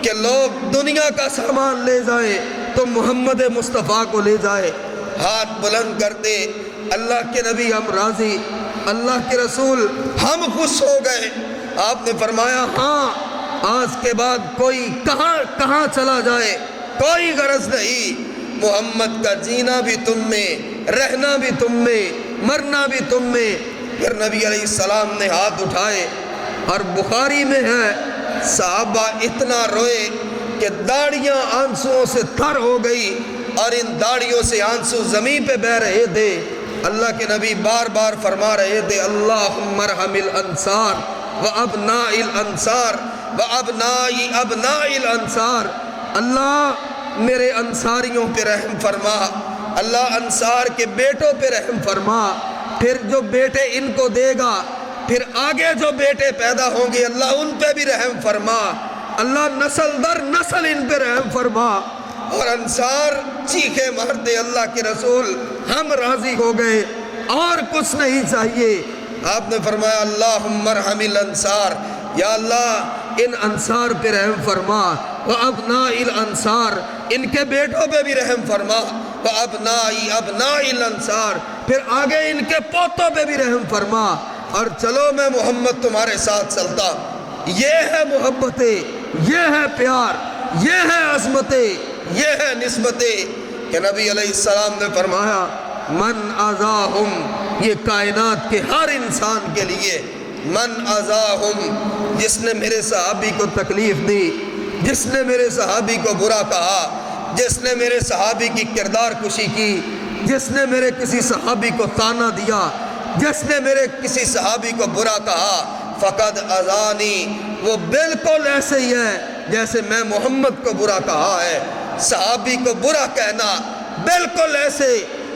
کہ لوگ دنیا کا سامان لے جائیں تو محمد مصطفیٰ کو لے جائے؟ ہاتھ بلند کرتے اللہ کے نبی ہم راضی، اللہ کے رسول ہم خوش ہو گئے۔ آپ نے فرمایا ہاں، آج کے بعد کوئی کہاں چلا جائے کوئی غرض نہیں، محمد کا جینا بھی تم میں، رہنا بھی تم میں، مرنا بھی تم میں۔ پھر نبی علیہ السلام نے ہاتھ اٹھائے، اور بخاری میں ہے صحابہ اتنا روئے کہ داڑیاں آنسوؤں سے تر ہو گئی، اور ان داڑیوں سے آنسو زمین پہ بہہ رہے تھے۔ اللہ کے نبی بار بار فرما رہے تھے اللہم ارحم الانصار وابناء الانصار وابناء ابناء الانصار، اللہ میرے انصاریوں پہ رحم فرما، اللہ انصار کے بیٹوں پہ رحم فرما، پھر جو بیٹے ان کو دے گا، پھر آگے جو بیٹے پیدا ہوں گے اللہ ان پہ بھی رحم فرما، اللہ نسل در نسل ان پہ رحم فرما۔ اور انصار چیخے مارتے اللہ کے رسول ہم راضی ہو گئے، اور کچھ نہیں چاہیے۔ آپ نے فرمایا اللہم ارحم الانصار، یا اللہ ان انصار پہ رحم فرما، وابناء الانصار ان کے بیٹوں پہ بھی رحم فرما، وابناء ابناء الانصار پھر آگے ان کے پوتوں پہ بھی رحم فرما، اور چلو میں محمد تمہارے ساتھ چلتا۔ یہ ہے محبتیں، یہ ہے پیار، یہ ہے عظمتیں، یہ ہے نسبتیں کہ نبی علیہ السلام نے فرمایا من اذاہم، یہ کائنات کے ہر انسان کے لیے، من اذاہم جس نے میرے صحابی کو تکلیف دی، جس نے میرے صحابی کو برا کہا، جس نے میرے صحابی کی کردار کشی کی، جس نے میرے کسی صحابی کو طعنہ دیا، جس نے میرے کسی صحابی کو برا کہا، فقد اذانی، وہ بالکل ایسے ہی ہے جیسے میں محمد کو برا کہا ہے۔ صحابی کو برا کہنا بالکل ایسے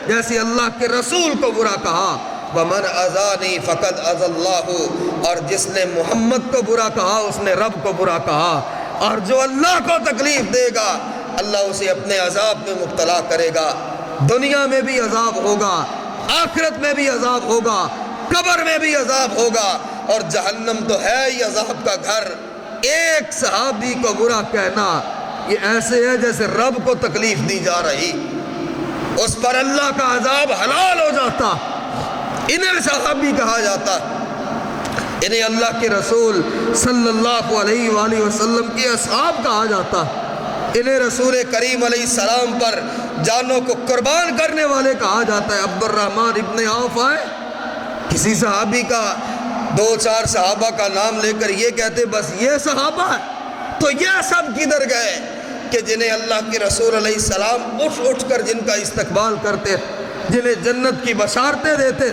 جیسے اللہ کے رسول کو برا کہا۔ وَمَنْ أَذَانِي فَقَدْ أَذَى اللَّهُ، اور جس نے محمد کو برا کہا اس نے رب کو برا کہا، اور جو اللہ کو تکلیف دے گا اللہ اسے اپنے عذاب میں مبتلا کرے گا۔ دنیا میں بھی عذاب ہوگا، آخرت میں بھی عذاب ہوگا، قبر میں بھی عذاب ہوگا، اور جہنم تو ہے ہی عذاب کا گھر۔ ایک صحابی کو برا کہنا یہ ایسے ہے جیسے رب کو تکلیف دی جا رہی، اس پر اللہ کا عذاب حلال ہو جاتا۔ انہیں صحابی کہا جاتا، انہیں اللہ کے رسول صلی اللہ علیہ وآلہ وسلم کے اصحاب کہا جاتا، انہیں رسول کریم علیہ السلام پر جانوں کو قربان کرنے والے کہا جاتا ہے۔ عبد الرحمن ابن عوف آئے، کسی صحابی کا، دو چار صحابہ کا نام لے کر یہ کہتے بس یہ صحابہ ہے، تو یہ سب کدھر گئے کہ جنہیں اللہ کے رسول علیہ السلام اٹھ اٹھ کر جن کا استقبال کرتے، جنہیں جنت کی بشارتیں دیتے۔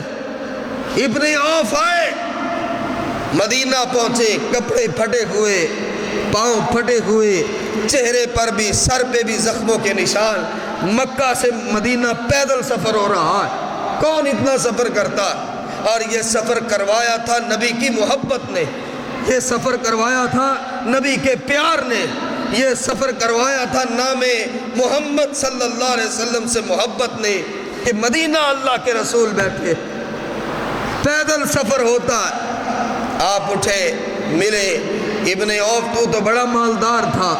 ابن عوف آئے، مدینہ پہنچے، کپڑے پھٹے ہوئے، پاؤں پھٹے ہوئے، چہرے پر بھی سر پہ بھی زخموں کے نشان، مکہ سے مدینہ پیدل سفر ہو رہا ہے، کون اتنا سفر کرتا؟ اور یہ سفر کروایا تھا نبی کی محبت نے، یہ سفر کروایا تھا نبی کے پیار نے، یہ سفر کروایا تھا نام محمد صلی اللہ علیہ وسلم سے محبت نے، کہ مدینہ اللہ کے رسول بیٹھے، پیدل سفر ہوتا ہے۔ آپ اٹھے، ملے، ابن عوف تو بڑا مالدار تھا،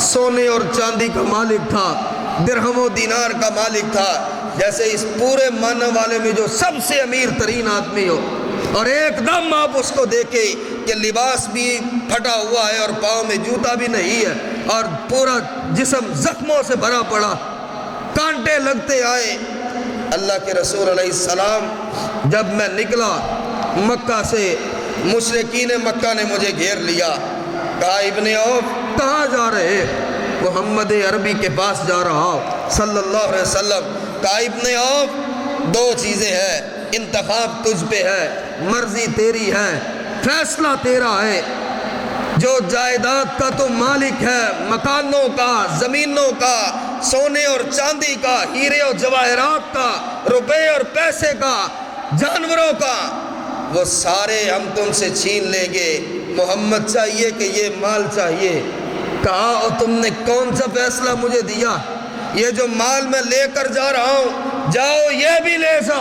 سونے اور چاندی کا مالک تھا، درہم و دینار کا مالک تھا، جیسے اس پورے ماننے والے میں جو سب سے امیر ترین آدمی ہو، اور ایک دم آپ اس کو دیکھے کہ لباس بھی پھٹا ہوا ہے اور پاؤں میں جوتا بھی نہیں ہے، اور پورا جسم زخموں سے بھرا پڑا، کانٹے لگتے آئے۔ اللہ کے رسول علیہ السلام جب میں نکلا مکہ سے، مشرکین مکہ نے مجھے گھیر لیا، کہا ابن عوف کہاں جا رہے؟ محمد عربی کے پاس جا رہا ہوں صلی اللہ علیہ وسلم۔ کہا ابن عوف دو چیزیں ہیں، انتخاب تجھ پہ ہے، مرضی تیری ہے، فیصلہ تیرا ہے۔ جو جائیداد کا تو مالک ہے، مکانوں کا، زمینوں کا، سونے اور چاندی کا، ہیرے اور جواہرات کا، روپے اور پیسے کا، جانوروں کا، وہ سارے ہم تم سے چھین لیں گے، محمد چاہیے کہ یہ مال چاہیے۔ کہا اور تم نے کون سا فیصلہ مجھے دیا؟ یہ جو مال میں لے کر جا رہا ہوں جاؤ یہ بھی لے جا،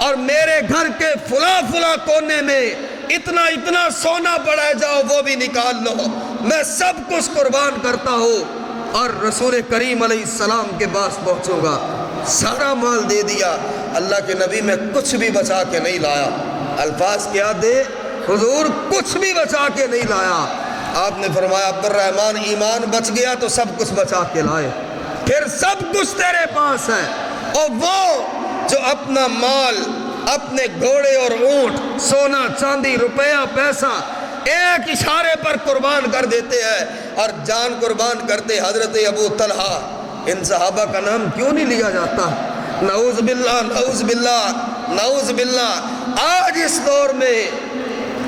اور میرے گھر کے فلاں فلاں کونے میں اتنا اتنا سونا پڑا ہے جاؤ وہ بھی نکال لو، میں سب کچھ قربان کرتا ہوں اور رسول کریم علیہ السلام کے پاس پہنچوں گا۔ سارا مال دے دیا، اللہ کے نبی میں کچھ بھی بچا کے نہیں لایا۔ الفاظ کیا دے حضور؟ کچھ بھی بچا کے نہیں لایا۔ آپ نے فرمایا عبد الرحمن ایمان بچ گیا تو سب کچھ بچا کے لائے، پھر سب کچھ تیرے پاس ہے۔ اور وہ جو اپنا مال، اپنے گھوڑے اور اونٹ، سونا چاندی روپیہ پیسہ ایک اشارے پر قربان کر دیتے ہیں اور جان قربان کرتے حضرت ابو طلحہ، ان صحابہ کا نام کیوں نہیں لیا جاتا؟ نعوذ باللہ نعوذ باللہ نعوذ باللہ۔ آج اس دور میں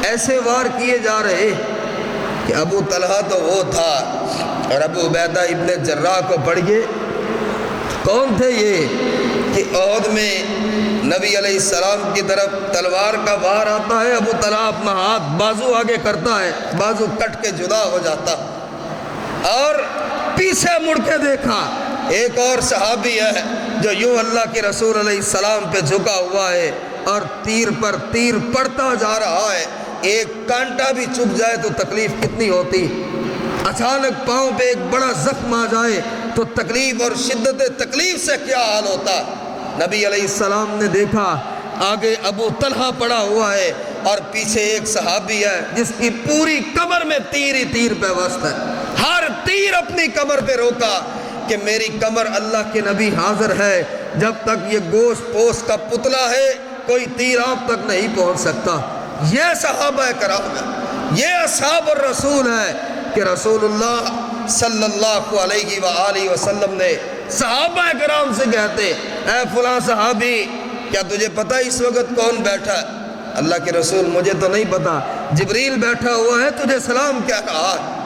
ایسے وار کیے جا رہے کہ ابو طلحہ تو وہ تھا، اور ابو عبیدہ ابن جراح کو پڑھیے کون تھے یہ کہ احد میں نبی علیہ السلام کی طرف تلوار کا وار آتا ہے، ابو طلحہ اپنا ہاتھ بازو آگے کرتا ہے، بازو کٹ کے جدا ہو جاتا، اور پیچھے مڑ کے دیکھا ایک اور صحابی ہے جو یوں اللہ کے رسول علیہ السلام پہ جھکا ہوا ہے اور تیر پر تیر پڑتا جا رہا ہے۔ ایک کانٹا بھی چبھ جائے تو تکلیف کتنی ہوتی، اچانک پاؤں پہ ایک بڑا زخم آ جائے تو تکلیف اور شدت تکلیف سے کیا حال ہوتا۔ نبی علیہ السلام نے دیکھا آگے ابو طلحہ پڑا ہوا ہے اور پیچھے ایک صحابی ہے جس کی پوری کمر میں تیر ہی تیر پیوست ہے، ہر تیر اپنی کمر پہ روکا کہ میری کمر اللہ کے نبی حاضر ہے، جب تک یہ گوشت پوست کا پتلا ہے کوئی تیر آپ تک نہیں پہنچ سکتا۔ یہ صحابہ کرام ہے، یہ اصحاب الرسول ہے کہ رسول اللہ صلی اللہ علیہ وآلہ وسلم نے صحابہ کرام سے کہتے اے فلاں صحابی کیا تجھے پتہ اس وقت کون بیٹھا ہے؟ اللہ کے رسول مجھے تو نہیں پتا، جبریل بیٹھا ہوا ہے تجھے سلام کہہ رہا ہے۔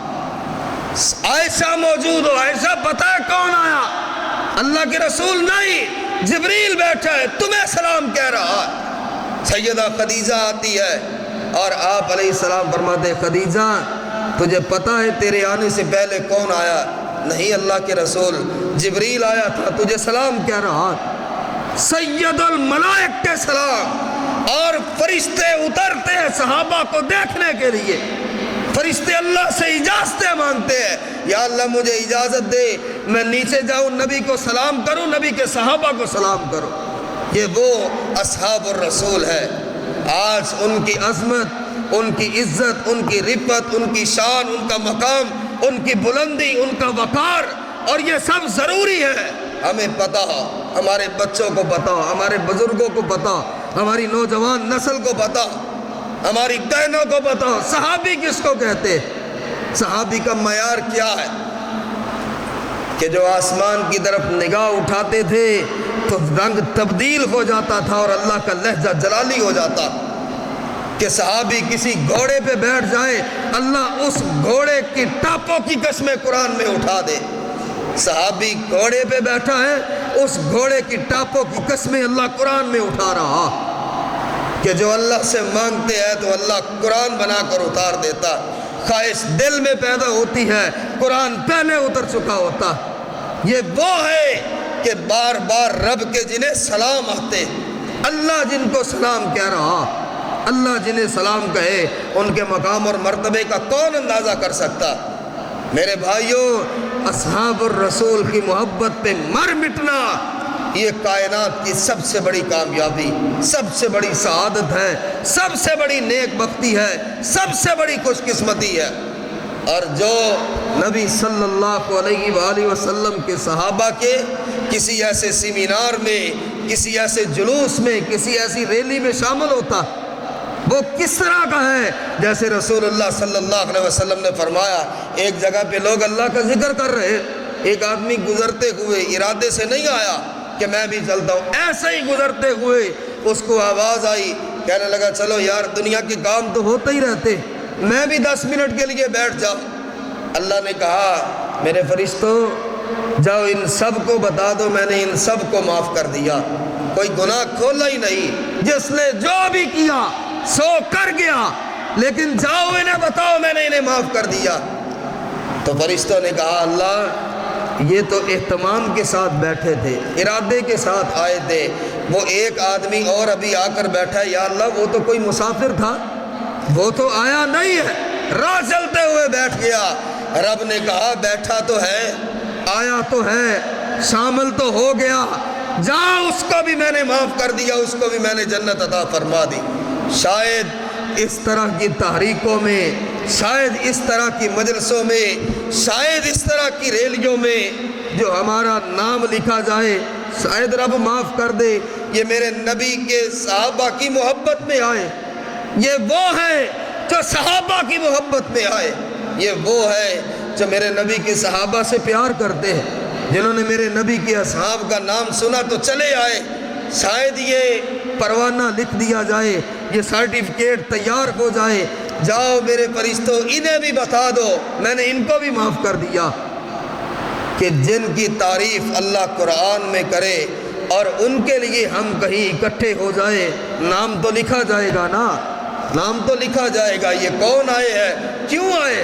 عائشہ موجود ہو، عائشہ پتہ ہے کون آیا؟ اللہ کے رسول نہیں، جبریل بیٹھا ہے تمہیں سلام کہہ رہا ہے۔ سیدہ خدیجہ آتی ہے اور آپ علیہ السلام فرماتے خدیجہ تجھے پتہ ہے تیرے آنے سے پہلے کون آیا؟ نہیں اللہ کے رسول، جبریل آیا تھا تجھے سلام کہہ رہا۔ سید الملائک کے سلام، اور فرشتے اترتے ہیں صحابہ کو دیکھنے کے لیے، فرشتے اللہ سے اجازتیں مانگتے ہیں، یا اللہ مجھے اجازت دے میں نیچے جاؤں نبی کو سلام کروں، نبی کے صحابہ کو سلام کروں۔ یہ وہ اصحاب الرسول ہے۔ آج ان کی عظمت، ان کی عزت، ان کی رفعت، ان کی شان، ان کا مقام، ان کی بلندی، ان کا وقار، اور یہ سب ضروری ہے ہمیں پتہ ہو، ہمارے بچوں کو پتہ ہو، ہمارے بزرگوں کو پتہ ہو، ہماری نوجوان نسل کو پتہ ہو، ہماری بہنوں کو پتہ ہو صحابی کس کو کہتے ہیں۔ صحابی کا معیار کیا ہے کہ جو آسمان کی طرف نگاہ اٹھاتے تھے تو رنگ تبدیل ہو جاتا تھا اور اللہ کا لہجہ جلالی ہو جاتا، کہ صحابی کسی گھوڑے پہ بیٹھ جائے اللہ اس گھوڑے کی ٹاپوں کی قسمیں قرآن میں اٹھا دے۔ صحابی گھوڑے پہ بیٹھا ہے، اس گھوڑے کی ٹاپوں کی قسمیں اللہ قرآن میں اٹھا رہا، کہ جو اللہ سے مانگتے ہیں تو اللہ قرآن بنا کر اتار دیتا، خواہش دل میں پیدا ہوتی ہے قرآن پہلے اتر چکا ہوتا۔ یہ وہ ہے کہ بار بار رب کے جنہیں سلام آتے، اللہ جن کو سلام کہہ رہا، اللہ جنہیں سلام کہے ان کے مقام اور مرتبے کا کون اندازہ کر سکتا؟ میرے بھائیوں، اصحاب الرسول کی محبت پہ مر مٹنا یہ کائنات کی سب سے بڑی کامیابی، سب سے بڑی سعادت ہے، سب سے بڑی نیک بختی ہے، سب سے بڑی خوش قسمتی ہے۔ اور جو نبی صلی اللہ علیہ وآلہ وسلم کے صحابہ کے کسی ایسے سیمینار میں، کسی ایسے جلوس میں، کسی ایسی ریلی میں شامل ہوتا، وہ کس طرح کا ہے؟ جیسے رسول اللہ صلی اللہ علیہ وسلم نے فرمایا، ایک جگہ پہ لوگ اللہ کا ذکر کر رہے، ایک آدمی گزرتے ہوئے ارادے سے نہیں آیا کہ میں بھی چلتا ہوں، ایسے ہی گزرتے ہوئے اس کو آواز آئی، کہنے لگا چلو یار دنیا کے کام تو ہوتے ہی رہتے، میں بھی 10 منٹ کے لیے بیٹھ جاؤں۔ اللہ نے کہا میرے فرشتوں جاؤ ان سب کو بتا دو میں نے ان سب کو معاف کر دیا، کوئی گناہ کھولا ہی نہیں، جس نے جو بھی کیا سو کر گیا، لیکن جاؤ انہیں بتاؤ میں نے انہیں معاف کر دیا۔ تو فرشتوں نے کہا اللہ یہ تو اہتمام کے ساتھ بیٹھے تھے، ارادے کے ساتھ آئے تھے، وہ ایک آدمی اور ابھی آ کر بیٹھا ہے، یا اللہ وہ تو کوئی مسافر تھا، وہ تو آیا نہیں ہے، راہ چلتے ہوئے بیٹھ گیا۔ رب نے کہا بیٹھا تو ہے، آیا تو ہے، شامل تو ہو گیا، جا اس کو بھی میں نے معاف کر دیا، اس کو بھی میں نے جنت عطا فرما دی۔ شاید اس طرح کی تحریکوں میں، شاید اس طرح کی مجلسوں میں، شاید اس طرح کی ریلیوں میں جو ہمارا نام لکھا جائے، شاید رب معاف کر دے، یہ میرے نبی کے صحابہ کی محبت میں آئے، یہ وہ ہے جو صحابہ کی محبت میں آئے، یہ وہ ہے جو میرے نبی کے صحابہ سے پیار کرتے ہیں، جنہوں نے میرے نبی کے اصحاب کا نام سنا تو چلے آئے۔ شاید یہ پروانہ لکھ دیا جائے، یہ سرٹیفکیٹ تیار ہو جائے، جاؤ میرے فرشتوں انہیں بھی بتا دو میں نے ان کو بھی معاف کر دیا، کہ جن کی تعریف اللہ قرآن میں کرے اور ان کے لیے ہم کہیں اکٹھے ہو جائے، نام تو لکھا جائے گا نا، نام تو لکھا جائے گا۔ یہ کون آئے ہیں، کیوں آئے؟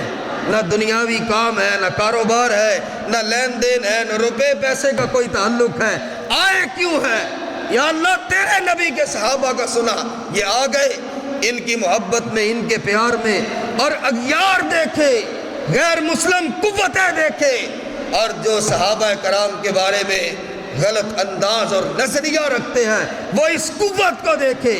نہ دنیاوی کام ہے، نہ کاروبار ہے، نہ لین دین ہے، نہ روپے پیسے کا کوئی تعلق ہے، آئے کیوں ہے؟ یا اللہ تیرے نبی کے صحابہ کا سنا، یہ آ گئے ان کی محبت میں، ان کے پیار میں، اور اغیار دیکھے، غیر مسلم قوتیں دیکھے، اور جو صحابہ کرام کے بارے میں غلط انداز اور نظریہ رکھتے ہیں، وہ اس قوت کو دیکھے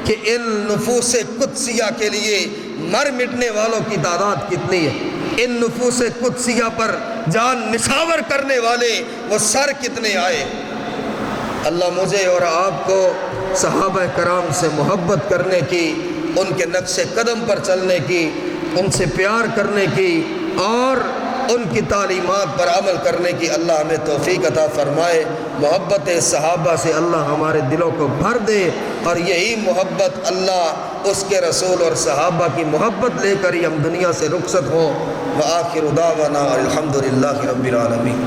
کہ ان نفوس قدسیہ کے لیے مر مٹنے والوں کی تعداد کتنی ہے، ان نفوس قدسیہ پر جان نچھاور کرنے والے وہ سر کتنے آئے۔ اللہ مجھے اور آپ کو صحابہ کرام سے محبت کرنے کی، ان کے نقش قدم پر چلنے کی، ان سے پیار کرنے کی اور ان کی تعلیمات پر عمل کرنے کی اللہ ہمیں توفیق عطا فرمائے۔ محبت صحابہ سے اللہ ہمارے دلوں کو بھر دے، اور یہی محبت اللہ اس کے رسول اور صحابہ کی محبت لے کر ہی ہم دنیا سے رخصت ہوں۔ وآخر دعوانا الحمدللہ رب العالمین۔